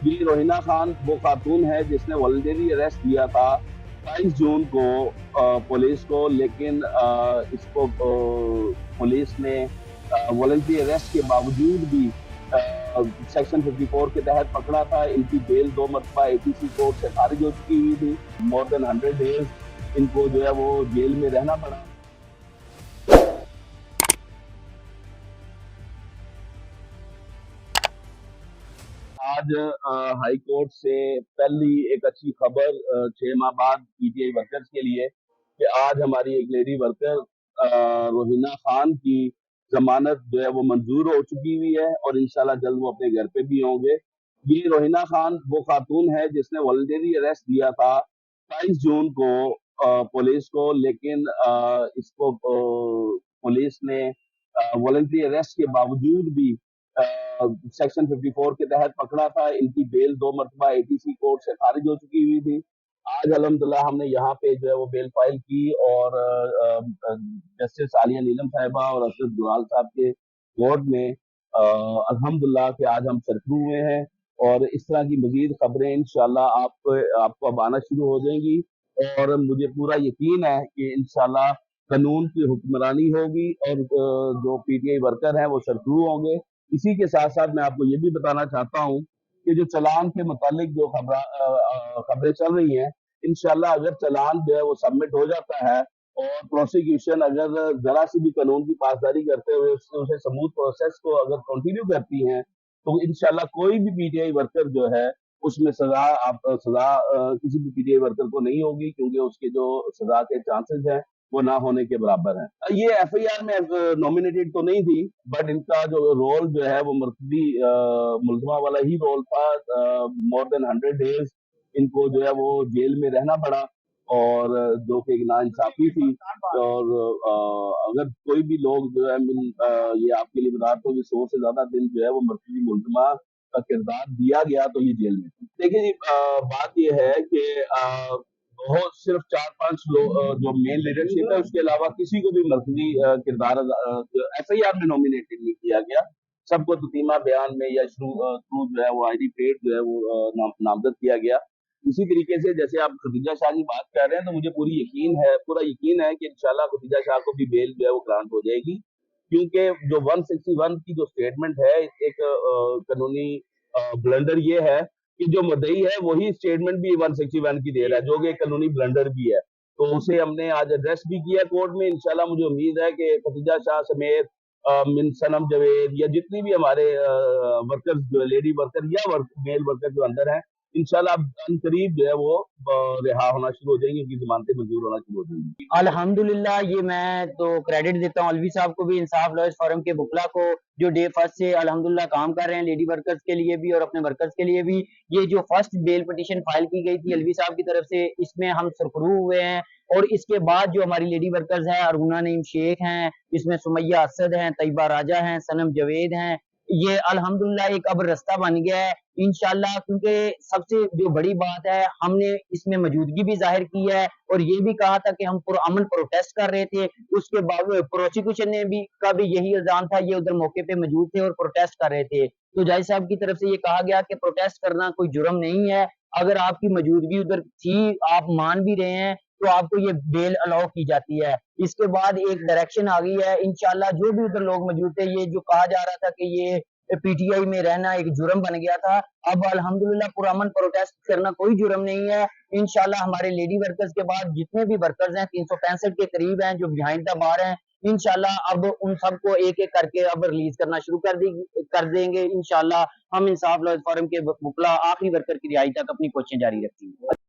یہ روہینہ خان وہ خاتون ہے جس نے والنٹری اریسٹ دیا تھا 22 جون کو پولیس کو، لیکن اس کو پولیس نے والنٹری اریسٹ کے باوجود بھی سیکشن 54 کے تحت پکڑا تھا۔ ان کی بیل 2 مرتبہ ATC کورٹ سے خارج ہو چکی ہوئی تھی۔ مور دین 100 ڈیز ان کو جو ہے وہ جیل میں رہنا پڑا۔ آج ہائی کورٹ سے پہلی ایک اچھی خبر 6 ماہ بعد PTI ورکرز کے لیے کہ آج ہماری ایک لیڈی ورکر روہینہ خان کی ضمانت جو ہے وہ منظور ہو چکی ہوئی ہے، اور انشاءاللہ جلد وہ اپنے گھر پہ بھی ہوں گے۔ یہ روہینہ خان وہ خاتون ہے جس نے والنٹری اریسٹ دیا تھا 22 جون کو پولیس کو، لیکن اس کو پولیس نے والنٹری اریسٹ کے باوجود بھی سیکشن 54 کے تحت پکڑا تھا۔ ان کی بیل 2 مرتبہ ATC کورٹ سے خارج ہو چکی ہوئی تھی۔ آج الحمدللہ ہم نے یہاں پہ جو ہے وہ بیل فائل کی، اور جسٹس عالیہ نیلم صاحبہ اور اسد گرال صاحب کے کورٹ میں الحمدللہ کہ آج ہم سرخرو ہوئے ہیں، اور اس طرح کی مزید خبریں انشاءاللہ آپ کو اب آنا شروع ہو جائیں گی، اور مجھے پورا یقین ہے کہ انشاءاللہ قانون کی حکمرانی ہوگی، اور جو PTI ورکر ہیں وہ سرخرو ہوں گے۔ اسی کے ساتھ ساتھ میں آپ کو یہ بھی بتانا چاہتا ہوں کہ جو چلان کے متعلق جو خبریں چل رہی ہیں، انشاءاللہ اگر چلان جو ہے وہ سبمٹ ہو جاتا ہے، اور پروسیکیوشن اگر ذرا سی بھی قانون کی پاسداری کرتے ہوئے اسے سموتھ پروسیس کو اگر کنٹینیو کرتی ہیں، تو انشاءاللہ کوئی بھی PTI ورکر جو ہے اس میں سزا کسی بھی PTI ورکر کو نہیں ہوگی، کیونکہ اس کے جو سزا کے چانسز ہیں وہ نہ ہونے کے برابر ہیں۔ یہ FIR میں نومینیٹڈ تو نہیں تھی، بٹ ان کا جو رول جو ہے وہ مرکزی ملزمہ والا ہی رول تھا۔ مور دین 100 ڈیز ان کو جو ہے وہ جیل میں رہنا پڑا، اور جو کہ ایک ناانصافی تھی۔ اور اگر کوئی بھی لوگ جو ہے یہ آپ کے لیے بتا دو کہ 100 سے زیادہ دن جو ہے وہ مرکزی ملزمہ کا کردار دیا گیا تو یہ جیل میں۔ دیکھیں جی، بات یہ ہے کہ بہت صرف 4-5 لوگ جو مین لیڈرشپ ہے، اس کے علاوہ کسی کو بھی مرکزی کردار FIR میں نومینیٹڈ نہیں کیا گیا۔ سب کو تتیمہ بیان میں یا تھرو جو ہے وہ ID پیڈ جو ہے وہ نامزد کیا گیا۔ اسی طریقے سے جیسے آپ خدیجہ شاہ کی بات کر رہے ہیں، تو مجھے پورا یقین ہے کہ انشاءاللہ خدیجہ شاہ کو بھی بیل جو ہے وہ گرانٹ ہو جائے گی، کیونکہ جو 161 کی جو سٹیٹمنٹ ہے، ایک قانونی بلنڈر یہ ہے کہ جو مدعی ہے وہی سٹیٹمنٹ بھی 161 کی دے رہا ہے، جو کہ قانونی بلنڈر بھی ہے۔ تو اسے ہم نے آج ایڈریس بھی کیا کورٹ میں۔ انشاءاللہ مجھے امید ہے کہ خدیجہ شاہ سمیت من سنم جاوید یا جتنی بھی ہمارے ورکرز جو لیڈی ورکر یا میل ورکر جو اندر ہیں، انشاءاللہ اب ان قریب جو ہے وہ رہا ہونا شروع ہو جائیں گے، ان کی ضمانتیں منظور ہونا شروع ہو جائیں گی۔ الحمدللہ، یہ میں تو کریڈٹ دیتا ہوں الوی صاحب کو بھی، انصاف لائرز فورم کے بکلا کو، جو ڈے فرسٹ سے الحمدللہ کام کر رہے ہیں لیڈی ورکرز کے لیے بھی اور اپنے ورکرز کے لیے بھی۔ یہ جو فرسٹ بیل پٹیشن فائل کی گئی تھی الوی صاحب کی طرف سے، اس میں ہم سرخرو ہوئے ہیں، اور اس کے بعد جو ہماری لیڈی ورکرز ہیں، ارغنہ نعیم شیخ ہیں، اس میں سمیہ اسد ہیں، طیبہ راجہ ہیں، سنم جاوید ہیں، یہ الحمدللہ ایک اب رستہ بن گیا ہے انشاءاللہ۔ کیونکہ سب سے جو بڑی بات ہے، ہم نے اس میں موجودگی بھی ظاہر کی ہے، اور یہ بھی کہا تھا کہ ہم پرامن پروٹیسٹ کر رہے تھے۔ اس کے باوجود پروسیکیوشن نے بھی کا بھی یہی الزام تھا، یہ ادھر موقع پہ موجود تھے اور پروٹیسٹ کر رہے تھے۔ تو جج صاحب کی طرف سے یہ کہا گیا کہ پروٹیسٹ کرنا کوئی جرم نہیں ہے، اگر آپ کی موجودگی ادھر تھی، آپ مان بھی رہے ہیں، تو آپ کو یہ بیل الاؤ کی جاتی ہے۔ اس کے بعد ایک ڈائریکشن آ گئی ہے انشاءاللہ، جو بھی ادھر لوگ موجود تھے، یہ جو کہا جا رہا تھا کہ یہ PTI میں رہنا ایک جرم بن گیا تھا، اب الحمدللہ پرامن پروٹیسٹ کرنا کوئی جرم نہیں ہے۔ انشاءاللہ ہمارے لیڈی ورکرز کے بعد جتنے بھی ورکرز ہیں 365 کے قریب ہیں جو بیہائنڈ دا بار ہیں، انشاءاللہ اب ان سب کو ایک ایک کر کے اب ریلیز کرنا شروع کر دیں گے۔ انشاءاللہ ہم انصاف لائرز فورم کے وکلا آخری ورکر کی رہائی تک اپنی کوششیں جاری رکھیں گے۔